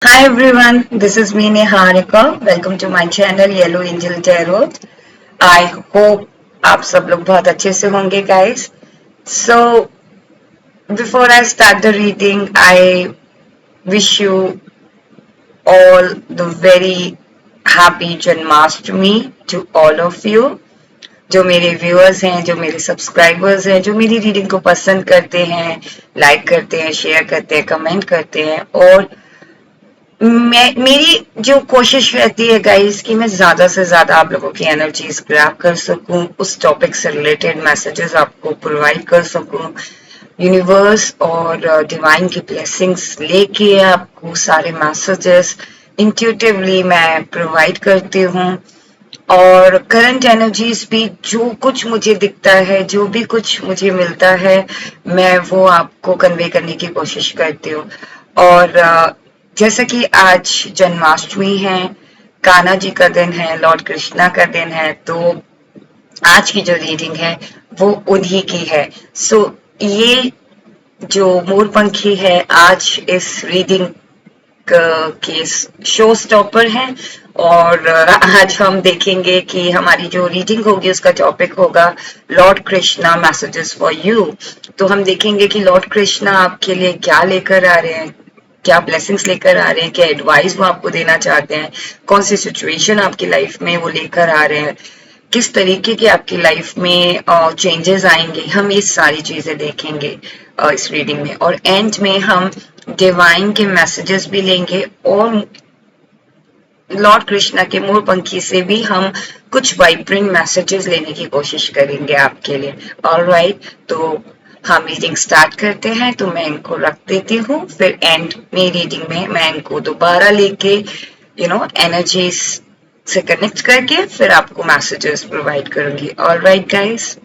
Hi everyone, this is me Niharika. Welcome to my channel Yellow Angel Tarot. I hope आप सब लोग बहुत अच्छे से होंगे guys. So before I start the reading, I wish you all the very happy Janmashtami to all of you. जो मेरे viewers हैं, जो मेरे सब्सक्राइबर्स हैं, जो मेरी रीडिंग को पसंद करते हैं, लाइक करते हैं, शेयर करते हैं, कमेंट करते हैं और मेरी जो कोशिश रहती है गाइस कि मैं ज्यादा से ज्यादा आप लोगों की एनर्जीज ग्रैब कर सकूं, उस टॉपिक से रिलेटेड मैसेजेस आपको प्रोवाइड कर सकूं, यूनिवर्स और डिवाइन की ब्लेसिंग्स लेके आपको सारे मैसेजेस इंट्यूटिवली मैं प्रोवाइड करती हूँ और करंट एनर्जीज भी जो कुछ मुझे दिखता है, जो भी कुछ मुझे मिलता है, मैं वो आपको कन्वे करने की कोशिश करती हूँ। और जैसा कि आज जन्माष्टमी है, कान्हा जी का दिन है, लॉर्ड कृष्णा का दिन है, तो आज की जो रीडिंग है वो उन्हीं की है। सो ये जो मोरपंखी है आज इस रीडिंग के शो स्टॉपर हैं और आज हम देखेंगे कि हमारी जो रीडिंग होगी उसका टॉपिक होगा Lord Krishna messages for you. तो हम देखेंगे कि लॉर्ड कृष्णा आपके लिए क्या लेकर आ रहे हैं, क्या ब्लेसिंग्स लेकर आ रहे हैं, क्या एडवाइस वो आपको देना चाहते हैं, कौन सी सिचुएशन आपकी लाइफ में वो लेकर आ रहे हैं, किस तरीके के आपकी लाइफ में चेंजेस आएंगे, हम ये सारी चीजें देखेंगे इस रीडिंग में। और एंड में हम डिवाइन के मैसेजेस भी लेंगे और लॉर्ड कृष्णा के मोरपंखी से भी हम कुछ वाइब्रेंट मैसेजेस लेने की कोशिश करेंगे आपके लिए। ऑलराइट, तो हम रीडिंग स्टार्ट करते हैं। तो मैं इनको रख देती हूँ, फिर एंड में रीडिंग में मैं इनको दोबारा लेके एनर्जीज से कनेक्ट करके फिर आपको मैसेजेस प्रोवाइड करूंगी। Alright guys,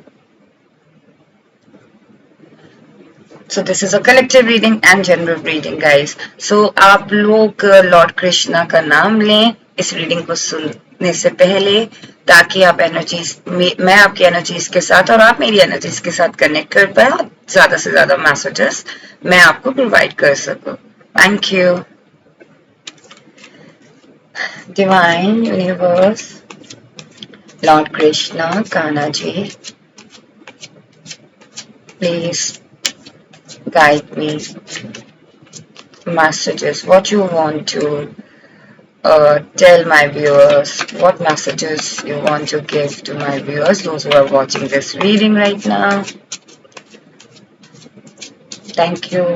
so this is a collective reading and general reading guys. So आप लोग लॉर्ड कृष्णा का नाम लें इस रीडिंग को सुनने से पहले, ताकि आप एनर्जीज मैं आपकी एनर्जीज के साथ और आप मेरी एनर्जीज के साथ कनेक्ट कर पाए और ज्यादा से ज्यादा मैसेजेस मैं आपको प्रोवाइड कर सकूं। Thank you. Divine universe, lord Krishna, Kanha ji, please guide me, messages, what you want to tell my viewers, what messages you want to give to my viewers, those who are watching this reading right now. Thank you,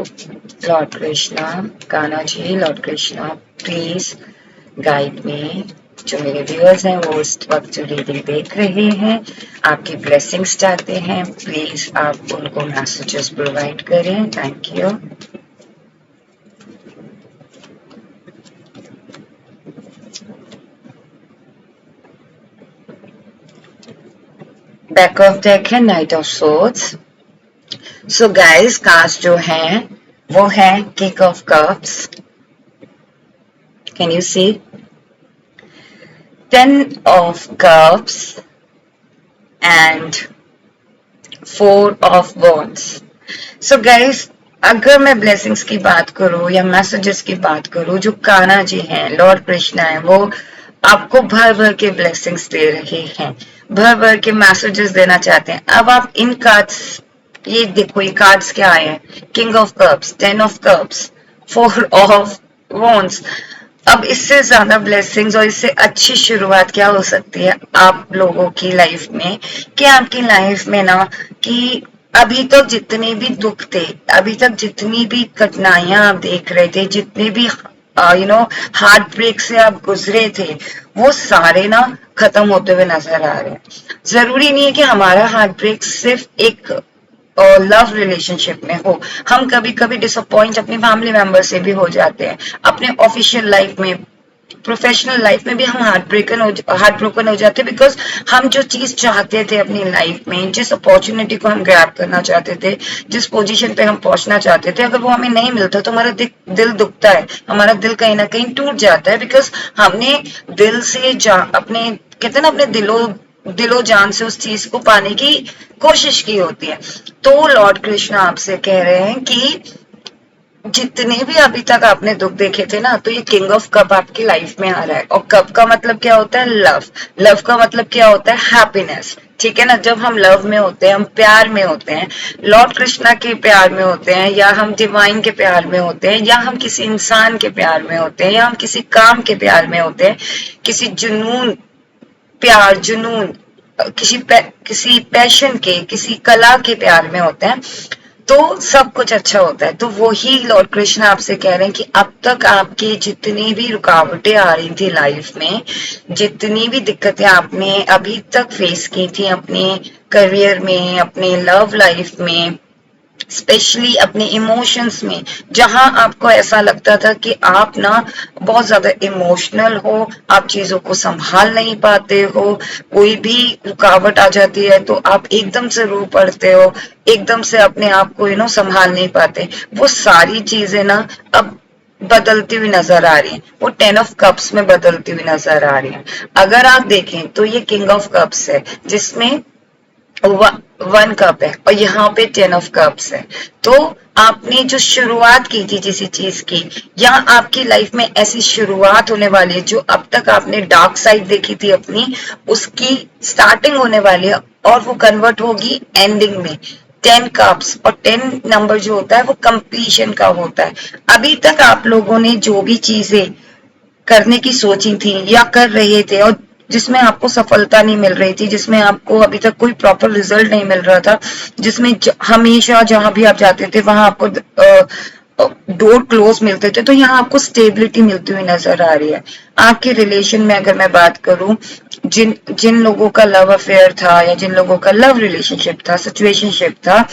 Lord Krishna, Kanha ji, Lord Krishna, please guide me. जो मेरे viewers हैं वो इस वक्त जो reading देख रहे हैं आपकी ब्लेसिंग्स चाहते हैं, प्लीज आप उनको मैसेजेस प्रोवाइड करें। Thank you. Back of deck है knight of swords. So guys, cards जो हैं वो है king of cups, can you see, 10 of cups and 4 of wands. So guys, अगर मैं ब्लेसिंग्स की बात करूं या मैसेजेस की बात करूं, जो कान्हा जी हैं, लॉर्ड कृष्णा है, वो आपको भर भर के ब्लेसिंग्स दे रहे हैं, भर भर के मैसेजेस देना चाहते हैं। अब आप इन कार्ड्स, ये देखो ये कार्ड्स क्या आए हैं, king of cups, 10 of cups, 4 of wands. अब इससे ज्यादा ब्लेसिंग्स और इससे अच्छी शुरुआत क्या हो सकती है आप लोगों की लाइफ में, कि आपकी लाइफ में ना, कि अभी तक जितने भी दुख थे, अभी तक जितनी भी कठिनाइयां आप देख रहे थे, जितने भी हार्ट ब्रेक से आप गुजरे थे, वो सारे ना खत्म होते हुए नजर आ रहे हैं। जरूरी नहीं है कि हमारा हार्ट ब्रेक सिर्फ एक लव रिलेशनशिप में हो, हम कभी कभी डिसअपॉइंट अपने फैमिली मेंबर से भी हो जाते हैं, अपने ऑफिशियल लाइफ में, प्रोफेशनल लाइफ में भी हम हार्ट ब्रोकन हो जाते हैं, बिकॉज हम जो चीज चाहते थे अपनी लाइफ में, जिस अपॉर्चुनिटी को हम ग्रैब करना चाहते थे, जिस पोजीशन पे हम पहुंचना चाहते थे, अगर वो हमें नहीं मिलता तो हमारा दिल दुखता है, हमारा दिल कहीं ना कहीं टूट जाता है, बिकॉज हमने दिल से अपने, कहते हैं ना, अपने दिलो जान से उस चीज को पाने की कोशिश की होती है। तो लॉर्ड कृष्ण आपसे कह रहे हैं कि जितने भी अभी तक आपने दुख देखे थे ना, तो ये किंग ऑफ कप आपकी लाइफ में आ रहा है। और कप का मतलब क्या होता है? लव। लव का मतलब क्या होता है? हैप्पीनेस। ठीक है ना? जब हम लव में होते हैं, हम प्यार में होते हैं, लॉर्ड कृष्णा के प्यार में होते हैं, या हम डिवाइन के प्यार में होते हैं, या हम किसी इंसान के प्यार में होते हैं, या हम किसी काम के प्यार में होते हैं, किसी जुनून, प्यार, जुनून, किसी पैशन के, किसी कला के प्यार में होते हैं, तो सब कुछ अच्छा होता है। तो वही लॉर्ड कृष्ण आपसे कह रहे हैं कि अब तक आपकी जितनी भी रुकावटें आ रही थी लाइफ में, जितनी भी दिक्कतें आपने अभी तक फेस की थी अपने करियर में, अपने लव लाइफ में, स्पेशली अपने इमोशंस में, जहां आपको ऐसा लगता था कि आप ना बहुत ज्यादा इमोशनल हो, आप चीजों को संभाल नहीं पाते हो, कोई भी रुकावट आ जाती है तो आप एकदम से रो पड़ते हो, एकदम से अपने आप को संभाल नहीं पाते, वो सारी चीजें ना अब बदलती हुई नजर आ रही है। वो 10 ऑफ कप्स में बदलती हुई नजर आ रही है। अगर आप देखें तो ये किंग ऑफ कप्स है, जिसमें 1 कप है, और यहाँ पे 10 ऑफ कप्स है। तो आपने जो शुरुआत की थी किसी चीज की, या आपकी लाइफ में ऐसी शुरुआत होने वाली है जो अब तक आपने डार्क साइड देखी थी अपनी, उसकी स्टार्टिंग होने वाली है, और वो कन्वर्ट होगी एंडिंग में। 10 कप्स, और 10 नंबर जो होता है वो कंप्लीशन का होता है। अभी तक आप लोगों ने जो भी चीजें करने की सोची थी या कर रहे थे, और जिसमें आपको सफलता नहीं मिल रही थी, जिसमें आपको अभी तक कोई प्रॉपर रिजल्ट नहीं मिल रहा था, जिसमें हमेशा जहां भी आप जाते थे वहां आपको डोर क्लोज मिलते थे, तो यहाँ आपको स्टेबिलिटी मिलती हुई नजर आ रही है। आपके रिलेशन में अगर मैं बात करूं, जिन जिन लोगों का लव अफेयर था, या जिन लोगों का लव रिलेशनशिप था, सिचुएशनशिप था,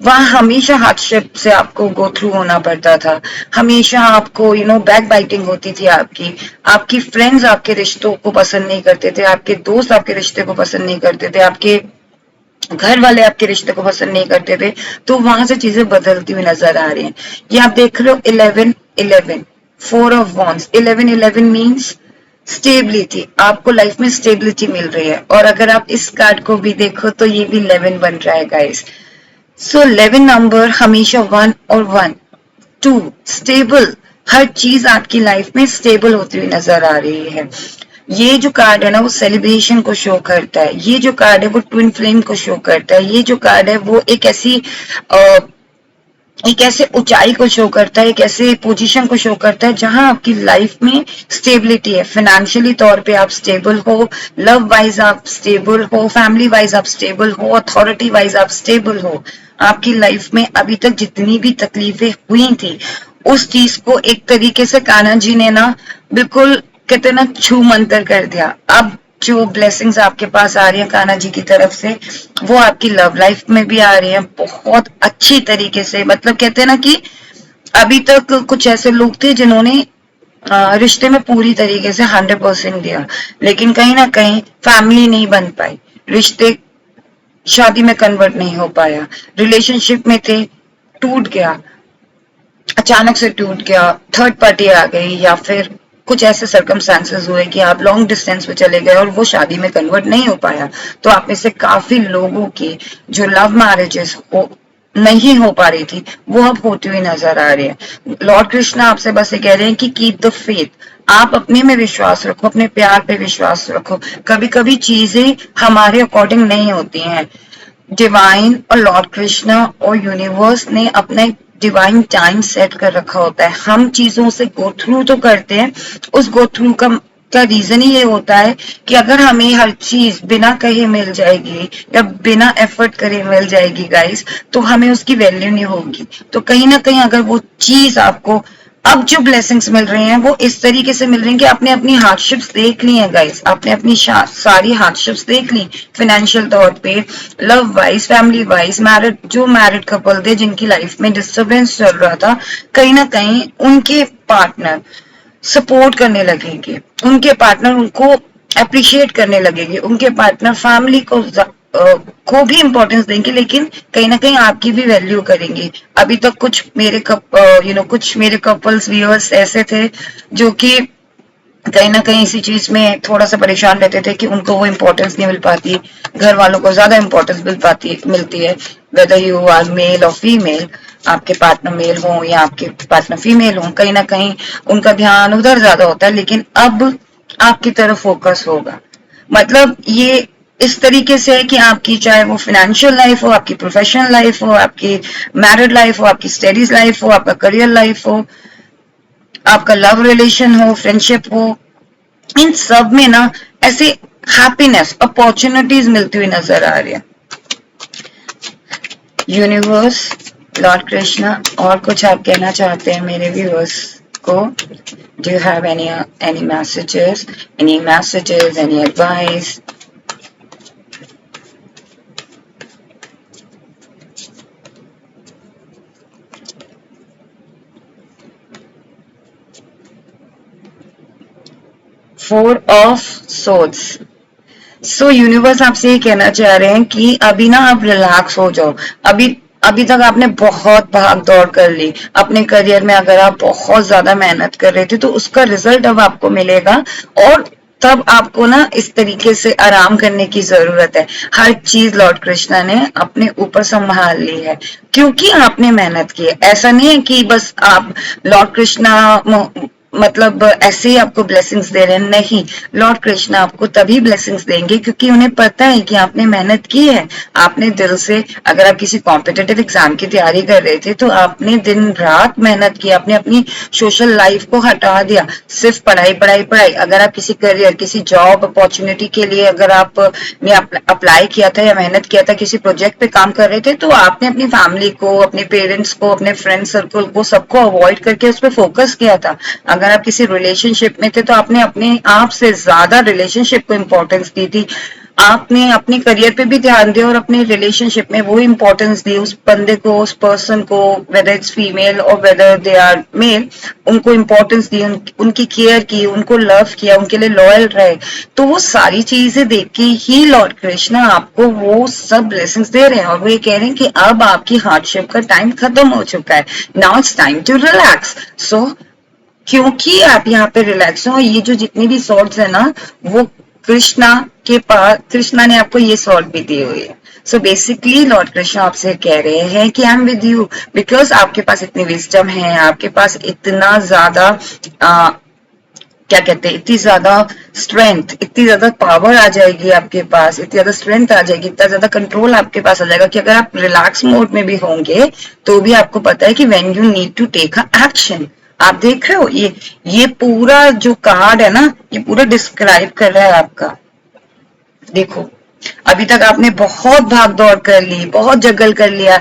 वहां हमेशा हार्डशिप से आपको गो थ्रू होना पड़ता था। हमेशा आपको बैक बाइटिंग होती थी आपकी। आपकी फ्रेंड्स आपके रिश्तों को पसंद नहीं करते थे, आपके दोस्त आपके रिश्ते को पसंद नहीं करते थे, आपके घर वाले आपके रिश्ते को पसंद नहीं करते थे। तो वहां से चीजें बदलती हुई नजर आ रही हैं। ये आप देख रहे हो 11-11, 4 ऑफ वॉन्ड्स, 11-11 मीन्स स्टेबिलिटी। आपको लाइफ में स्टेबिलिटी मिल रही है। और अगर आप इस कार्ड को भी देखो तो ये भी 11 बन रहा है गाइस। सो 11 नंबर हमेशा 1 और 1, 2 स्टेबल। हर चीज आपकी लाइफ में स्टेबल होती हुई नजर आ रही है। ये जो कार्ड है ना, वो सेलिब्रेशन को शो करता है। ये जो कार्ड है वो ट्विन फ्लेम को शो करता है। ये जो कार्ड है वो एक ऐसे ऊंचाई को शो करता है, एक ऐसे पोजीशन को शो करता है जहां आपकी लाइफ में स्टेबिलिटी है। फाइनेंशियली तौर पे आप स्टेबल हो, लव वाइज आप स्टेबल हो, फैमिली वाइज आप स्टेबल हो, अथॉरिटी वाइज आप स्टेबल हो। आपकी लाइफ में अभी तक जितनी भी तकलीफें हुई थी, उस चीज को एक तरीके से कान्हा जी ने ना बिल्कुल, कहते ना, छू मंतर कर दिया। अब जो ब्लेसिंग्स आपके पास आ रही है कान्हा जी की तरफ से, वो आपकी लव लाइफ में भी आ रही है बहुत अच्छी तरीके से। मतलब कहते हैं ना कि अभी तक कुछ ऐसे लोग थे जिन्होंने रिश्ते में पूरी तरीके से 100% दिया, लेकिन कहीं ना कहीं फैमिली नहीं बन पाई, रिश्ते शादी में कन्वर्ट नहीं हो पाया, रिलेशनशिप में थे, टूट गया, अचानक से टूट गया, थर्ड पार्टी आ गई, या फिर कुछ ऐसे सर्कमस्टांसेस हुए कि आप लॉन्ग डिस्टेंस पे चले गए और वो शादी में कन्वर्ट नहीं हो पाया। तो आप में से काफी लोगों की जो लव मैरिजेस हो नहीं हो पा रही थी, वो अब होती हुई नजर आ रही है। लॉर्ड कृष्णा आपसे बस ये कह रहे हैं कि कीप द फेथ। आप अपने में विश्वास रखो, अपने प्यार पे विश्वास रखो। कभी कभी चीजें हमारे अकॉर्डिंग नहीं होती हैं। डिवाइन और लॉर्ड कृष्णा और यूनिवर्स ने अपना एक डिवाइन टाइम सेट कर रखा होता है। हम चीजों से गो थ्रू तो करते हैं, उस गो थ्रू का रीजन ही ये होता है कि अगर हमें हर चीज बिना कहे मिल जाएगी या बिना एफर्ट करे मिल जाएगी गाइस, तो हमें उसकी वैल्यू नहीं होगी। तो कहीं ना कहीं अगर वो चीज आपको, अब जो ब्लेसिंग्स मिल रही हैं वो इस तरीके से मिल रही हैं कि आपने अपनी हार्डशिप्स देख ली हैं गाइस, आपने अपनी सारी हार्डशिप्स देख ली, फाइनेंशियल तौर पे, love wise, family wise. Married couple थे जिनकी लाइफ में डिस्टर्बेंस चल रहा था, कहीं ना कहीं उनके पार्टनर सपोर्ट करने लगेंगे, उनके पार्टनर उनको अप्रिशिएट करने लगेंगे, उनके पार्टनर फैमिली को भी इंपॉर्टेंस देंगे, लेकिन कहीं ना कहीं आपकी भी वैल्यू करेंगे। अभी तक कुछ मेरे कपल्स व्यूअर्स ऐसे थे जो कि कहीं ना कहीं इसी चीज में थोड़ा सा परेशान रहते थे कि उनको वो इम्पोर्टेंस नहीं मिल पाती, घर वालों को ज्यादा इम्पोर्टेंस मिलती है, वेदर यू आर मेल और फीमेल। आपके पार्टनर मेल हो या आपके पार्टनर फीमेल हो, कहीं ना कहीं उनका ध्यान उधर ज्यादा होता है, लेकिन अब आपकी तरफ फोकस होगा। मतलब ये इस तरीके से है कि आपकी चाहे वो फाइनेंशियल लाइफ हो, आपकी प्रोफेशनल लाइफ हो, आपकी मैरिड लाइफ हो, आपकी स्टडीज लाइफ हो, आपका करियर लाइफ हो, आपका लव रिलेशन हो, फ्रेंडशिप हो, इन सब में ना ऐसे हैप्पीनेस अपॉर्चुनिटीज मिलती हुई नजर आ रही है। यूनिवर्स, लॉर्ड कृष्णा, और कुछ आप कहना चाहते हैं मेरे व्यूअर्स को? Do you have any messages, any advice? Four of swords. So universe आपसे ये कहना चाह रहे हैं कि अभी ना आप रिलैक्स हो जाओ। अभी अभी तक आपने बहुत भाग दौड़ कर ली अपने करियर में, अगर आप बहुत ज्यादा मेहनत कर रहे थे तो उसका रिजल्ट अब आपको मिलेगा, और तब आपको ना इस तरीके से आराम करने की जरूरत है। हर चीज लॉर्ड कृष्णा ने अपने ऊपर संभाल ली है क्योंकि आपने मेहनत की है। ऐसा नहीं है कि बस आप लॉर्ड कृष्णा मतलब ऐसे ही आपको ब्लेसिंग्स दे रहे हैं, नहीं। लॉर्ड कृष्णा आपको तभी ब्लेसिंग्स देंगे क्योंकि उन्हें पता है कि आपने मेहनत की है, आपने दिल से। अगर आप किसी कॉम्पिटिटिव एग्जाम की तैयारी कर रहे थे तो आपने दिन रात मेहनत की, आपने अपनी सोशल लाइफ को हटा दिया, सिर्फ पढ़ाई पढ़ाई पढ़ाई। अगर आप किसी करियर, किसी जॉब अपॉर्चुनिटी के लिए अगर आपने अप्लाई किया था या मेहनत किया था, किसी प्रोजेक्ट पे काम कर रहे थे, तो आपने अपनी फैमिली को, अपने पेरेंट्स को, अपने फ्रेंड सर्कल को, सबको अवॉइड करके उस पर फोकस किया था। अगर आप किसी रिलेशनशिप में थे तो आपने अपने आप से ज्यादा रिलेशनशिप को इंपॉर्टेंस दी थी। आपने अपने करियर पे भी ध्यान दिया और अपने रिलेशनशिप में वो इंपॉर्टेंस दी, उस बंदे को, उस पर्सन को, वेदर इट्स फीमेल और वेदर दे आर मेल, उनको इंपॉर्टेंस दी, उनकी केयर की, उनको लव किया, उनके लिए लॉयल रहे। तो वो सारी चीजें देख के ही लॉर्ड कृष्णा आपको वो सब ब्लेसिंग्स दे रहे हैं, और वो ये कह रहे हैं कि अब आपकी हार्डशिप का टाइम खत्म हो चुका है, now it's time to relax. So क्योंकि आप यहाँ पे रिलैक्स हो, ये जो जितनी भी सॉर्ट्स है ना, वो कृष्णा के पास, कृष्णा ने आपको ये सॉर्ट भी दी हुई है। सो बेसिकली लॉर्ड कृष्णा आपसे कह रहे हैं कि I am with you, because आपके पास इतनी विजडम है, आपके पास इतना ज्यादा क्या कहते हैं, इतनी ज्यादा स्ट्रेंथ, इतनी ज्यादा पावर आ जाएगी आपके पास, इतनी ज्यादा स्ट्रेंथ आ जाएगी, इतना ज्यादा कंट्रोल आपके पास आ जाएगा कि अगर आप रिलैक्स मोड में भी होंगे तो भी आपको पता है कि when you need to take a action. आप देख रहे हो ये पूरा जो कार्ड है ना, ये पूरा डिस्क्राइब कर रहा है आपका। देखो, अभी तक आपने बहुत भाग दौड़ कर ली, बहुत जगल कर लिया,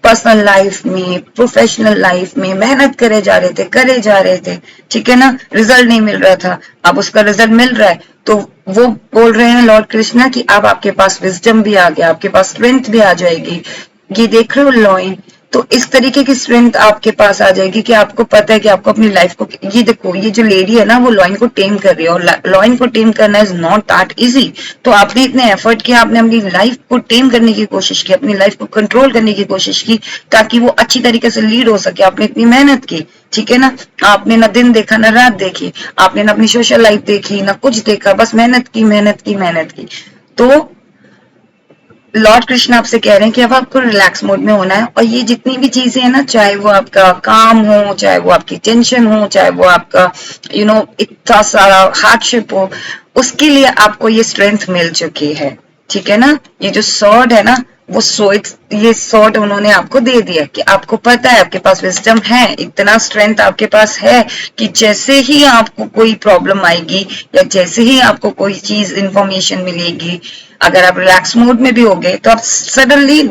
पर्सनल लाइफ में, प्रोफेशनल लाइफ में मेहनत करे जा रहे थे, ठीक है ना, रिजल्ट नहीं मिल रहा था, अब उसका रिजल्ट मिल रहा है। तो वो बोल रहे हैं लॉर्ड कृष्णा कि अब आपके पास विजडम भी आ गया, आपके पास स्ट्रेंथ भी आ जाएगी। ये देख रहे हो लॉइन, तो इस तरीके की स्ट्रेंथ आपके पास आ जाएगी कि आपको पता है कि आपको अपनी लाइफ को, ये देखो, ये जो लेडी है ना वो लॉइन को टेम कर रही है, और लॉइन को टेम करना इज नॉट दैट इजी। तो आपने इतने एफर्ट किया, आपने अपनी लाइफ को टेम करने की कोशिश की, अपनी लाइफ को कंट्रोल करने की कोशिश की ताकि वो अच्छी तरीके से लीड हो सके। आपने इतनी मेहनत की, ठीक है ना, आपने ना दिन देखा ना रात देखी, आपने ना अपनी सोशल लाइफ देखी ना कुछ देखा, बस मेहनत की मेहनत की मेहनत की। तो लॉर्ड कृष्ण आपसे कह रहे हैं कि अब आपको रिलैक्स मोड में होना है, और ये जितनी भी चीजें हैं ना, चाहे वो आपका काम हो, चाहे वो आपकी टेंशन हो, चाहे वो आपका इतना सारा हार्डशिप हो, उसके लिए आपको ये स्ट्रेंथ मिल चुकी है, ठीक है ना। ये जो सॉर्ड है ना, वो ये सॉर्ड उन्होंने आपको दे दिया कि आपको पता है, आपके पास विजडम है, इतना स्ट्रेंथ आपके पास है कि जैसे ही आपको कोई प्रॉब्लम आएगी या जैसे ही आपको कोई चीज इंफॉर्मेशन मिलेगी, अगर आप रिलैक्स मोड में भी होगे तो आप सडनली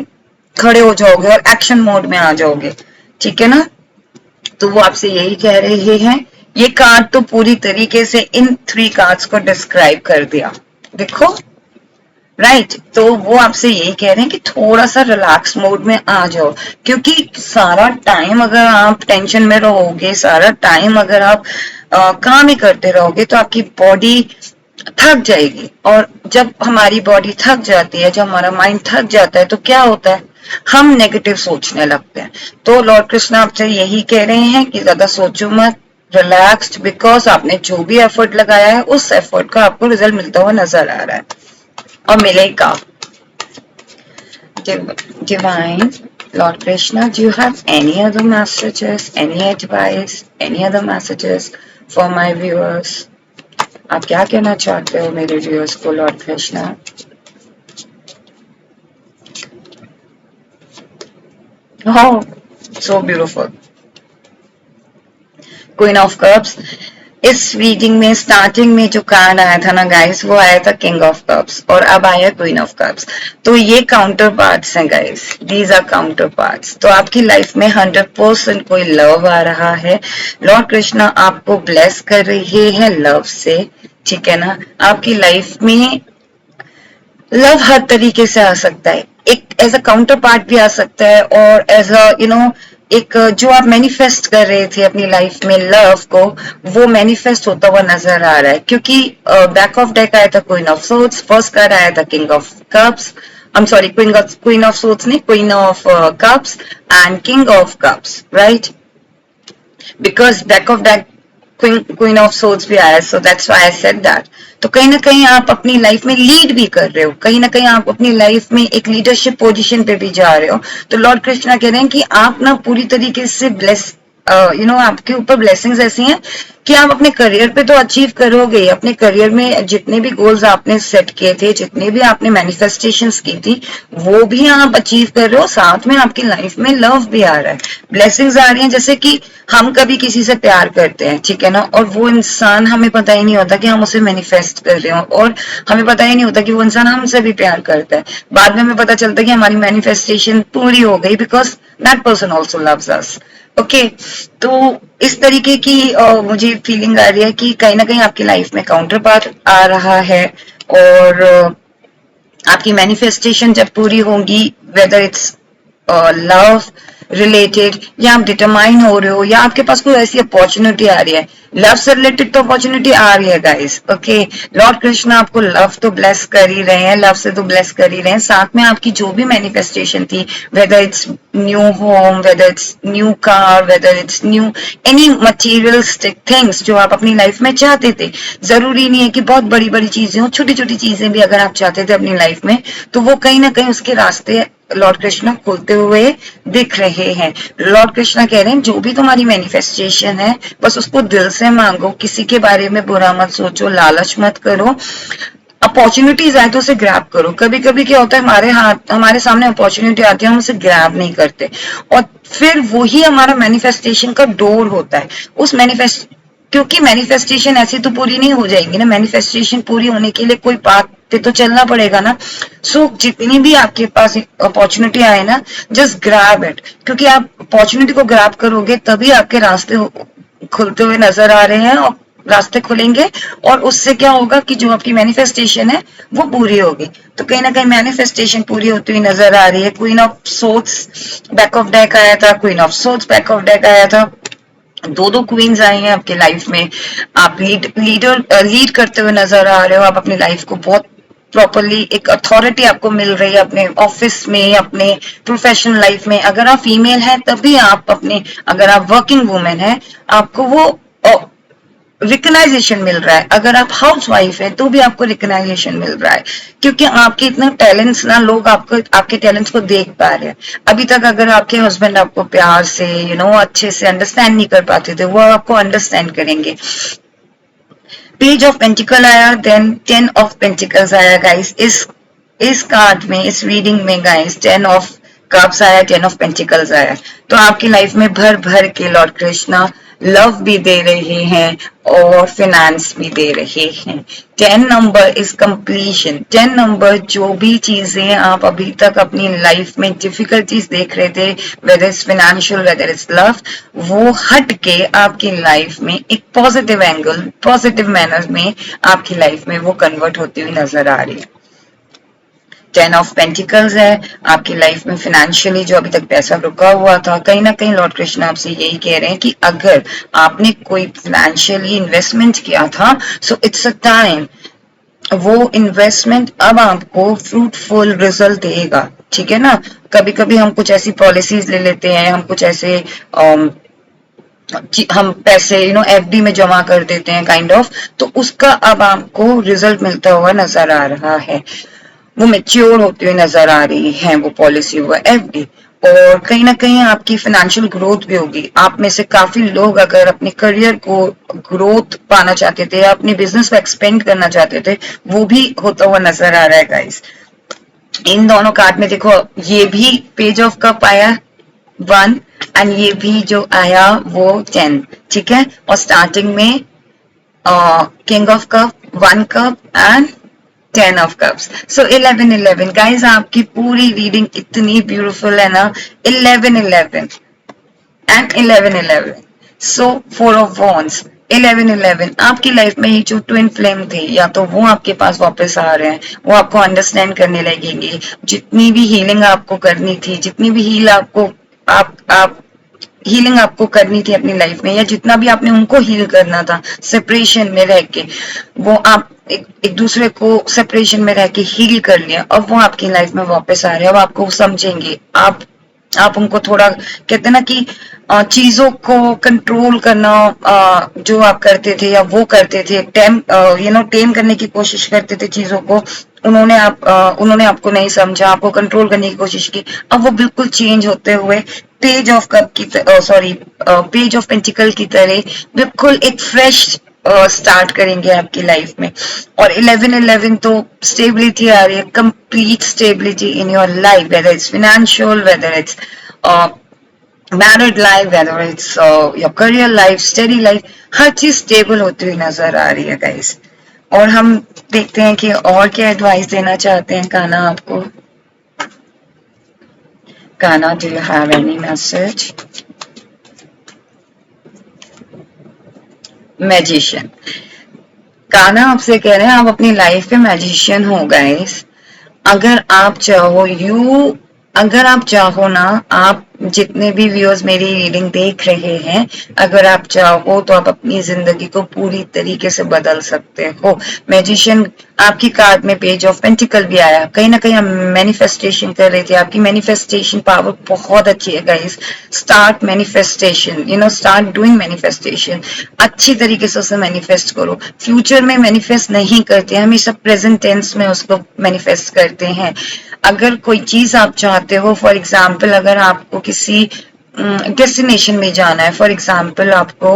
खड़े हो जाओगे और एक्शन मोड में आ जाओगे, ठीक है ना। तो वो आपसे यही कह रहे हैं। ये कार्ड तो पूरी तरीके से इन 3 कार्ड्स को डिस्क्राइब कर दिया, देखो, राइट। तो वो आपसे यही कह रहे हैं कि थोड़ा सा रिलैक्स मोड में आ जाओ, क्योंकि सारा टाइम अगर आप टेंशन में रहोगे, सारा टाइम अगर आप काम ही करते रहोगे तो आपकी बॉडी थक जाएगी, और जब हमारी बॉडी थक जाती है, जब हमारा माइंड थक जाता है, तो क्या होता है, हम नेगेटिव सोचने लगते हैं। तो लॉर्ड कृष्ण आपसे यही कह रहे हैं कि ज्यादा सोचो मत, रिलैक्स्ड, बिकॉज आपने जो भी एफर्ट लगाया है उस एफर्ट का आपको रिजल्ट मिलता हुआ नजर आ रहा है और मिलेगा। Divine, Lord Krishna, do you have any other messages, any advice, any other messages for my viewers? आप क्या कहना चाहते हो मेरे viewers को, Lord Krishna? Oh, so beautiful. Queen of Cups. इस रीडिंग में स्टार्टिंग में जो कार्ड आया था ना गाइस, वो आया था किंग ऑफ कप्स और अब आया क्वीन ऑफ कप्स। तो ये काउंटर पार्ट्स हैं guys, these are counter parts. तो आपकी लाइफ में 100% कोई लव आ रहा है। लॉर्ड कृष्णा आपको ब्लेस कर रही है लव से, ठीक है ना। आपकी लाइफ में लव हर तरीके से आ सकता है, एक एज अ काउंटर पार्ट भी आ सकता है और एज अ एक जो आप मैनिफेस्ट कर रहे थे अपनी लाइफ में लव को, वो मैनिफेस्ट होता हुआ नजर आ रहा है। क्योंकि बैक ऑफ डेक आया था queen of swords, first card आया था king of cups, I am sorry queen of swords नहीं, queen of cups and king of cups, right. Because back of deck queen of swords भी आया, so that's why I said that. तो कहीं ना कहीं आप अपनी लाइफ में लीड भी कर रहे हो, कहीं ना कहीं आप अपनी लाइफ में एक लीडरशिप पोजीशन पे भी जा रहे हो। तो लॉर्ड कृष्णा कह रहे हैं कि आप ना पूरी तरीके से ब्लेस आपके ऊपर ब्लेसिंग्स ऐसी हैं कि आप अपने करियर पे तो अचीव करोगे, अपने करियर में जितने भी गोल्स आपने सेट किए थे, जितने भी आपने मैनिफेस्टेशंस की थी, वो भी आप अचीव कर रहे हो। साथ में आपकी लाइफ में लव भी आ रहा है, ब्लेसिंग्स आ रही हैं। जैसे कि हम कभी किसी से प्यार करते हैं, ठीक है ना, और वो इंसान, हमें पता ही नहीं होता कि हम उसे मैनिफेस्ट कर रहे हो, और हमें पता ही नहीं होता कि वो इंसान हमसे भी प्यार करता है। बाद में हमें पता चलता है कि हमारी मैनिफेस्टेशन पूरी हो गई because that person also loves us. Okay, तो इस तरीके की मुझे फीलिंग आ रही है कि कहीं ना कहीं आपकी लाइफ में काउंटर पार्ट आ रहा है और आपकी मैनिफेस्टेशन जब पूरी होगी, वेदर इट्स लव रिलेटेड या आप डिटरमाइन हो रहे हो या आपके पास कोई ऐसी अपॉर्चुनिटी आ रही है, लव से रिलेटेड तो अपॉर्चुनिटी आ रही है गाइस। ओके, लॉर्ड कृष्णा आपको लव तो ब्लेस कर ही रहे हैं, लव से तो ब्लेस कर ही रहे हैं। साथ में आपकी जो भी मैनिफेस्टेशन थी, whether it's new home, whether it's new car, whether it's new any materialistic things जो आप अपनी लाइफ में चाहते थे, जरूरी नहीं है कि बहुत बड़ी बड़ी चीजें हो, छोटी छोटी चीजें भी अगर आप चाहते थे अपनी लाइफ में, तो वो कहीं ना कहीं उसके रास्ते लॉर्ड कृष्णा खोलते हुए दिख रहे हैं। लॉर्ड कृष्णा कह रहे हैं जो भी तुम्हारी मैनिफेस्टेशन है, बस उसको दिल से मांगो, किसी के बारे में बुरा मत सोचो, लालच मत करो। अपॉर्चुनिटीज आए तो उसे ग्रैब करो। कभी कभी क्या होता है, हमारे सामने अपॉर्चुनिटी आती है, हम उसे ग्रैब नहीं करते और फिर वही हमारा मैनिफेस्टेशन का डोर होता है। उस क्योंकि मैनिफेस्टेशन ऐसी तो पूरी नहीं हो जाएगी ना, मैनिफेस्टेशन पूरी होने के लिए कोई पाथ पे तो चलना पड़ेगा ना। सो जितनी भी आपके पास अपॉर्चुनिटी आए ना, जस्ट ग्रैब इट, क्योंकि आप अपॉर्चुनिटी को ग्रैब करोगे तभी आपके रास्ते खुलते हुए नजर आ रहे हैं और रास्ते खुलेंगे और उससे क्या होगा कि जो आपकी मैनिफेस्टेशन है वो पूरी होगी। तो कहीं ना कहीं मैनिफेस्टेशन पूरी होती हुई नजर आ रही है। Queen of swords back of deck आया था, queen of swords back of deck आया था, दो क्वींस आई हैं आपके लाइफ में। आप लीड करते हुए नजर आ रहे हो, आप अपनी लाइफ को बहुत प्रॉपरली, एक अथॉरिटी आपको मिल रही है अपने ऑफिस में, अपने प्रोफेशनल लाइफ में। अगर आप फीमेल हैं तभी आप अपने, अगर आप वर्किंग वुमेन हैं आपको वो रिकग्नाइजेशन मिल रहा है, अगर आप हाउस वाइफ है तो भी आपको रिकग्नाइजेशन मिल रहा है, क्योंकि आपके इतने टैलेंट्स ना, लोग आपको, आपके टैलेंट्स को देख पा रहे हैं। अभी तक अगर आपके हस्बैंड आपको प्यार से अच्छे से अंडरस्टैंड नहीं कर पाते थे, वो आपको अंडरस्टैंड करेंगे। पेज ऑफ पेंटिकल आया, देन 10 ऑफ पेंटिकल्स आया गाइस। इस कार्ड में, इस रीडिंग में गाइस 10 ऑफ कप्स आया, 10 ऑफ पेंटिकल्स आया। तो आपकी लाइफ में भर भर के लॉर्ड कृष्णा लव भी दे रहे हैं और फाइनेंस भी दे रहे हैं। 10 नंबर इज कंप्लीशन। 10 नंबर, जो भी चीजें आप अभी तक अपनी लाइफ में डिफिकल्टीज देख रहे थे, whether it's financial, whether it's love, वो हट के आपकी लाइफ में एक पॉजिटिव एंगल, पॉजिटिव मैनर में आपकी लाइफ में वो कन्वर्ट होती हुई नजर आ रही है। 10 ऑफ पेंटिकल्स है, आपकी लाइफ में फाइनेंशियली जो अभी तक पैसा रुका हुआ था, कहीं ना कहीं लॉर्ड कृष्णा आपसे यही कह रहे हैं कि अगर आपने कोई फाइनेंशियली इन्वेस्टमेंट किया था, सो इट्स अ टाइम, वो इन्वेस्टमेंट अब आपको फ्रूटफुल रिजल्ट देगा, ठीक है ना। कभी कभी हम कुछ ऐसी पॉलिसीज ले लेते हैं, हम कुछ ऐसे हम पैसे एफडी में जमा कर देते हैं काइंड ऑफ, तो उसका अब आपको रिजल्ट मिलता हुआ नजर आ रहा है, वो मैच्योर होती हुई नजर आ रही है, वो पॉलिसी, वो एफडी। और कहीं ना कहीं आपकी फाइनेंशियल ग्रोथ भी होगी। आप में से काफी लोग अगर अपने करियर को ग्रोथ पाना चाहते थे या अपने बिजनेस को एक्सपेंड करना चाहते थे, वो भी होता हुआ नजर आ रहा है गाइस। इन दोनों कार्ड में देखो, ये भी पेज ऑफ कप आया 1, एंड ये भी जो आया वो 10, ठीक है। और स्टार्टिंग में king of cup, 1 cup and 10 of cups. So 11-11 guys, आपकी पूरी रीडिंग इतनी ब्यूटीफुल है ना। 11-11 एंड 11-11, सो 4 ऑफ वॉन्ड्स, 11-11 आपकी लाइफ में ही जो ट्विन फ्लेम थे, या तो वो आपके पास वापस आ रहे हैं, वो आपको अंडरस्टैंड करने लगेंगे। जितनी भी हीलिंग आपको करनी थी, जितनी भी आप हीलिंग आपको करनी थी अपनी लाइफ में, या जितना भी आपने उनको हील करना था सेपरेशन में रह के, वो आप एक दूसरे को सेपरेशन में रह के हील कर लिया, अब वो आपकी लाइफ में वापस आ रहे हैं। अब आपको समझेंगे, आप उनको थोड़ा कहते ना कि चीजों को कंट्रोल करना, जो आप करते थे या वो करते थे, टेम करने की कोशिश करते थे चीजों को, उन्होंने आपको नहीं समझा, आपको कंट्रोल करने की कोशिश की। अब वो बिल्कुल चेंज होते हुए पेज ऑफ कप की, सॉरी, पेज ऑफ पेंटिकल की तरह बिल्कुल एक फ्रेश स्टार्ट करेंगे आपकी लाइफ में। और 11-11 तो स्टेबिलिटी आ रही है, complete stability in your life, whether it's financial, whether it's married life, whether it's your career life, study life, हर चीज स्टेबल होती हुई नजर आ रही है गाइस। और हम देखते हैं कि और क्या एडवाइस देना चाहते हैं काना आपको। काना, do you have any message? Magician, काना आपसे कह रहे हैं आप अपनी लाइफ पे मैजिशियन हो गाइस। अगर आप चाहो, अगर आप चाहो ना, आप जितने भी व्यूअर्स मेरी रीडिंग देख रहे हैं, अगर आप चाहो तो आप अपनी जिंदगी को पूरी तरीके से बदल सकते हो। मैजिशियन आपकी कार्ड में पेज ऑफ पेंटिकल भी आया। कहीं ना कहीं हम मैनिफेस्टेशन कर रहे थे, आपकी मैनिफेस्टेशन पावर बहुत अच्छी है guys. Start manifestation, start doing manifestation, अच्छी तरीके से उसे मैनिफेस्ट करो। फ्यूचर में मैनिफेस्ट नहीं करते, हमेशा प्रेजेंट टेंस में उसको मैनिफेस्ट करते हैं। अगर कोई चीज आप चाहते हो, फॉर एग्जाम्पल अगर आपको किसी डेस्टिनेशन में जाना है, फॉर एग्जाम्पल आपको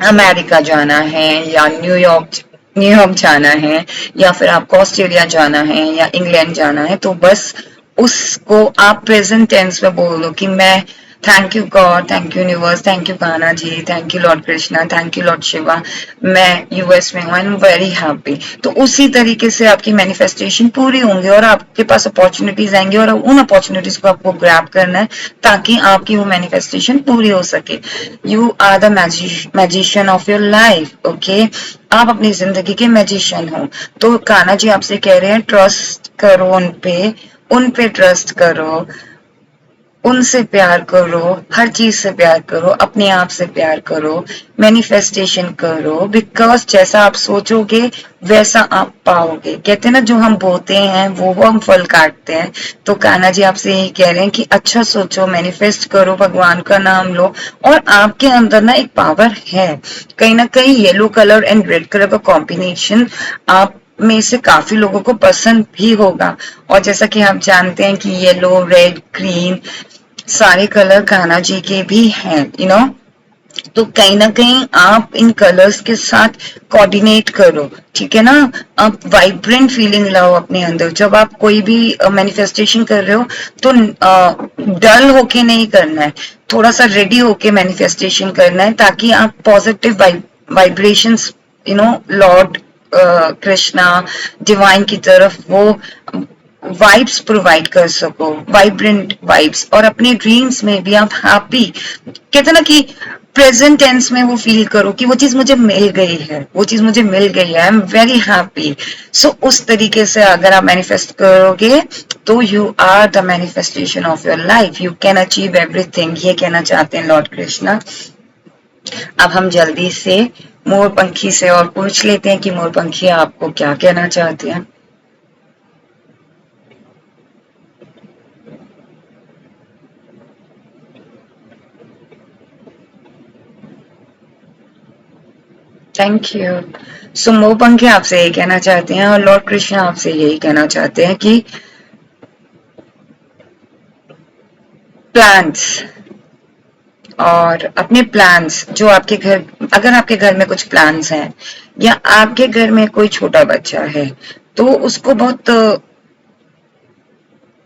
अमेरिका जाना है, या न्यूयॉर्क जाना है, या फिर आपको ऑस्ट्रेलिया जाना है, या इंग्लैंड जाना है, तो बस उसको आप प्रेजेंट टेंस में बोलो कि मैं, thank you God, thank you universe, thank you Kanha ji, thank you lord Krishna, thank you lord Shiva, मैं यूएस में हूँ, आई एम वेरी हैप्पी। तो उसी तरीके से आपकी मैनिफेस्टेशन पूरी होंगी और आपके पास अपॉर्चुनिटीज आएंगी, और उन अपॉर्चुनिटीज को आपको ग्रैब करना है ताकि आपकी वो मैनिफेस्टेशन पूरी हो सके। You are the magician of your life, okay. आप अपनी जिंदगी के मैजिशियन हो। तो कान्हा जी आपसे कह रहे हैं ट्रस्ट करो उन पे ट्रस्ट करो, उनसे प्यार करो, हर चीज से प्यार करो, अपने आप से प्यार करो, मैनिफेस्टेशन करो, बिकॉज जैसा आप सोचोगे वैसा आप पाओगे। कहते हैं ना, जो हम बोते हैं वो हम फल काटते हैं। तो कान्हा जी आपसे यही कह रहे हैं कि अच्छा सोचो, मैनिफेस्ट करो, भगवान का नाम लो, और आपके अंदर ना एक पावर है। कहीं ना कहीं yellow colour and red colour का कॉम्बिनेशन आप में से काफी लोगों को पसंद भी होगा। और जैसा कि आप जानते हैं कि येलो, रेड, ग्रीन सारे कलर कान्हा जी के भी हैं, तो कहीं ना कहीं आप इन कलर्स के साथ कोऑर्डिनेट करो, ठीक है ना। आप वाइब्रेंट फीलिंग लाओ अपने अंदर। जब आप कोई भी मैनिफेस्टेशन कर रहे हो तो डल होके नहीं करना है, थोड़ा सा रेडी होके मैनिफेस्टेशन करना है, ताकि आप positive vibrations, Lord Krishna, divine की तरफ वो वाइब्स प्रोवाइड कर सको, वाइब्रेंट वाइब्स। और अपने ड्रीम्स में भी आप हैप्पी, कहते ना कि प्रेजेंट टेंस में वो फील करो कि वो चीज मुझे मिल गई है, वो चीज मुझे मिल गई है, I am very happy. So उस तरीके से अगर आप मैनिफेस्ट करोगे तो you are the manifestation of your life, you can achieve everything, ये कहना चाहते हैं लॉर्ड कृष्णा। अब हम जल्दी से मोर पंखी से और पूछ लेते हैं कि मोर पंखी आपको क्या कहना चाहते हैं। Thank you. सो मोर पंखी आपसे यही कहना चाहते हैं, और लॉर्ड कृष्ण आपसे यही कहना चाहते हैं कि प्लांट्स और अपने प्लान्स जो आपके घर, अगर आपके घर में कुछ प्लान्स हैं या आपके घर में कोई छोटा बच्चा है तो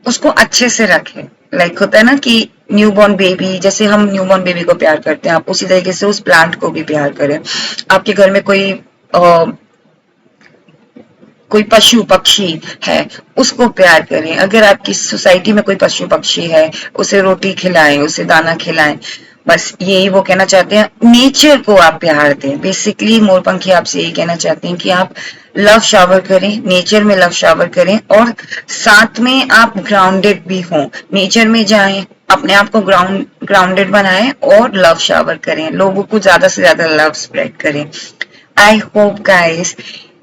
उसको अच्छे से रखें। लाइक होता है ना कि न्यूबॉर्न बेबी, जैसे हम न्यूबॉर्न बेबी को प्यार करते हैं, आप उसी तरीके से उस प्लांट को भी प्यार करें। आपके घर में कोई पशु पक्षी है, उसको प्यार करें। अगर आपकी सोसाइटी में कोई पशु पक्षी है, उसे रोटी खिलाएं, उसे दाना खिलाएं। बस यही वो कहना चाहते हैं, नेचर को आप प्यार दें। बेसिकली मोरपंखी आपसे यही कहना चाहते हैं कि आप लव शावर करें, नेचर में लव शावर करें, और साथ में आप ग्राउंडेड भी हों। नेचर में जाएं, अपने आप को ग्राउंडेड बनाएं और लव शावर करें, लोगों को ज्यादा से ज्यादा लव स्प्रेड करें। आई होप गाइस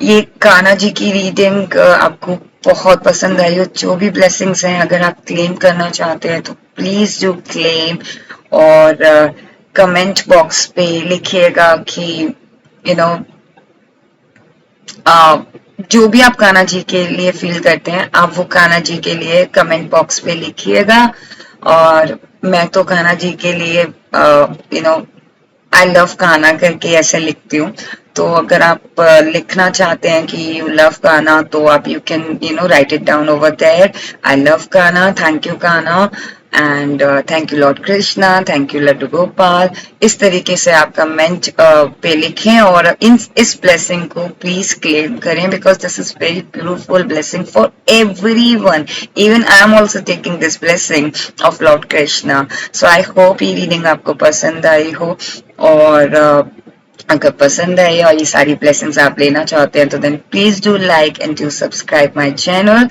ये कान्हा जी की रीडिंग आपको बहुत पसंद आई हो। जो भी ब्लेसिंग्स हैं, अगर आप क्लेम करना चाहते हैं तो प्लीज डू क्लेम, और कमेंट बॉक्स पे लिखिएगा कि यू नो जो भी आप कान्हा जी के लिए फील करते हैं, आप वो कान्हा जी के लिए कमेंट बॉक्स पे लिखिएगा। और मैं तो कान्हा जी के लिए आई लव कान्हा करके ऐसे लिखती हूँ। तो अगर आप लिखना चाहते हैं कि यू लव कान्हा, तो आप you can write it down over there. I love Kanha, thank you Kanha, and thank you lord Krishna, thank you Laddu Gopal. इस तरीके से आप कमेंट पे लिखें और इस ब्लेसिंग को प्लीज क्लेम करें, because this is very beautiful blessing for everyone. Even I am also taking this blessing of Lord Krishna. So I hope ये रीडिंग आपको पसंद आई हो, और अगर पसंद है और ये सारी ब्लेसिंग्स आप लेना चाहते हैं तो then please do like and do subscribe my channel.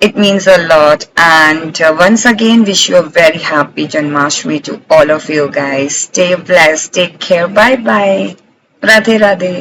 It means a lot. And once again, wish you a very happy Janmashtami to all of you guys. Stay blessed. Take care. Bye bye. Radhe Radhe.